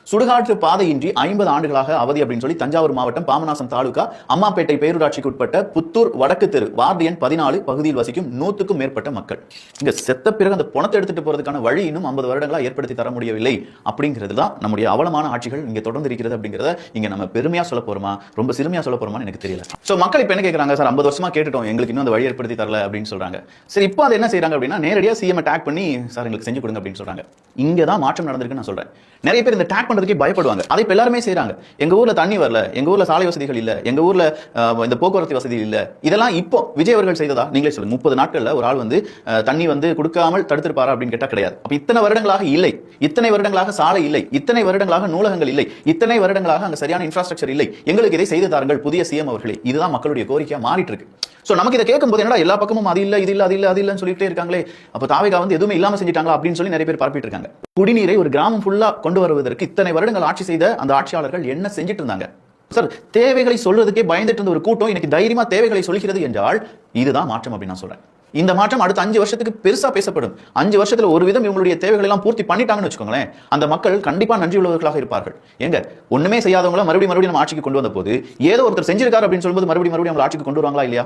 சுடுகாட்டு பாதையின்றி 50 ஆண்டுகளாக அவதி அப்படின்னு சொல்லி தஞ்சாவூர் மாவட்டம் பாபநாசம் தாலுகா அம்மாப்பேட்டை பேரூராட்சிக்கு உட்பட்ட புத்தூர் வடக்கு தெரு வார்டு எண் 14 பகுதியில் வசிக்கும் 100க்கும் மேற்பட்ட மக்கள். இங்க செத்த பிறகு அந்த பணத்தை எடுத்துட்டு போறதுக்கான வழி இன்னும் 50 வருடங்களா ஏற்படுத்தி தர முடியவில்லை அப்படிங்கிறது தான் நம்முடைய அவலமான ஆட்சிகள் இங்க தொடர்ந்து இருக்கிறது அப்படிங்கிறத இங்க நம்ம பெருமையா சொல்ல போறோமா ரொம்ப சிறுமையா சொல்ல போறோமான்னு எனக்கு தெரியல. சோ மக்கள் இப்ப என்ன கேட்கறாங்க, சார் 50 வருஷமா கேட்டுட்டோம், எங்களுக்கு இன்னும் அந்த வழி ஏற்படுத்தி தரல அப்படின்னு சொல்றாங்க. சரி, இப்போ அது என்ன செய்யறாங்க அப்படின்னா நேரடியா சிஎம் டேக் பண்ணி சார் எங்களுக்கு செஞ்சு கொடுங்க அப்படின்னு சொல்றாங்க. இங்க தான் மாற்றம் நடந்திருக்குன்னு நான் சொல்றேன். நிறைய பேர் இந்த டேக் பண்றதுக்கே பயப்படுவாங்க. அதை இப்ப எல்லாருமே செய்யறாங்க. எங்க ஊர்ல தண்ணி வரல, எங்க ஊர்ல சாலை வசதிகள் இல்ல, எங்க ஊர்ல இந்த போக்குவரத்து வசதி இல்ல, இதெல்லாம் இப்போ விஜய் அவர்கள் செய்ததா? நீங்களே சொல்லுங்க. 30 நாட்கள்ல ஒரு ஆள் வந்து தண்ணி வந்து கொடுக்காமல் தடுத்திருப்பாரா அப்படின்னு கேட்டா கிடையாது. அப்ப இத்தனை வருடங்களாக இல்லை, இத்தனை வருடங்களாக சாலை இல்லை, இத்தனை வருடங்களாக நூலகங்கள் இல்லை, இத்தனை வருடங்களாக அங்க சரியான இன்ஃப்ராஸ்ட்ரக்சர் இல்லை, எங்களுக்கு இதை செய்து தாருங்கள் புதிய சிஎம் அவர்களே. இதுதான் மக்களுடைய கோரிக்கையா மாறிட்டு இருக்கு. சோ நமக்கு இதை கேட்கும் போது என்னடா எல்லா பக்கமும் அது இல்ல இது இல்ல அது இல்ல அது இல்லன்னு சொல்லிட்டே இருக்காங்களே, அப்ப தாவேகா வந்து எதுவுமே இல்லாம செஞ்சிட்டாங்களா அப்படின்னு சொல்லி நிறைய பேர் பரப்பிட்டு இருக்காங்க. குடிநீரை ஒரு கிராமம் ஃபுல்லா கொண்டு வருவதற்கு இத்தனை வருடங்கள் ஆட்சி செய்த அந்த ஆட்சியாளர்கள் என்ன செஞ்சிட்டு இருந்தாங்க? சார், தேவைகளை சொல்றதுக்கே பயந்துட்டு இருந்த ஒரு கூட்டம் இன்னைக்கு தைரியமா தேவைகளை சொல்கிறது என்றால் இதுதான் மாற்றம் அப்படின்னு நான் சொல்றேன். இந்த மாற்றம் அடுத்த 5 வருஷத்துக்கு பெருசா பேசப்படும். 5 வருஷத்துல ஒரு விதம் இவங்களுடைய தேவைகள் எல்லாம் பூர்த்தி பண்ணிட்டாங்கன்னு வச்சுக்கோங்களேன், அந்த மக்கள் கண்டிப்பா நன்றி உள்ளவர்களாக இருப்பார்கள். எங்க ஒண்ணுமே செய்யாதவங்கள மறுபடியும் நம்ம ஆட்சிக்கு கொண்டு வந்த போது ஏதோ ஒருத்தர் செஞ்சிருக்காரு அப்படின்னு சொல்லும்போது மறுபடியும் அவங்க ஆட்சிக்கு கொண்டு வருவாங்களா இல்லையா?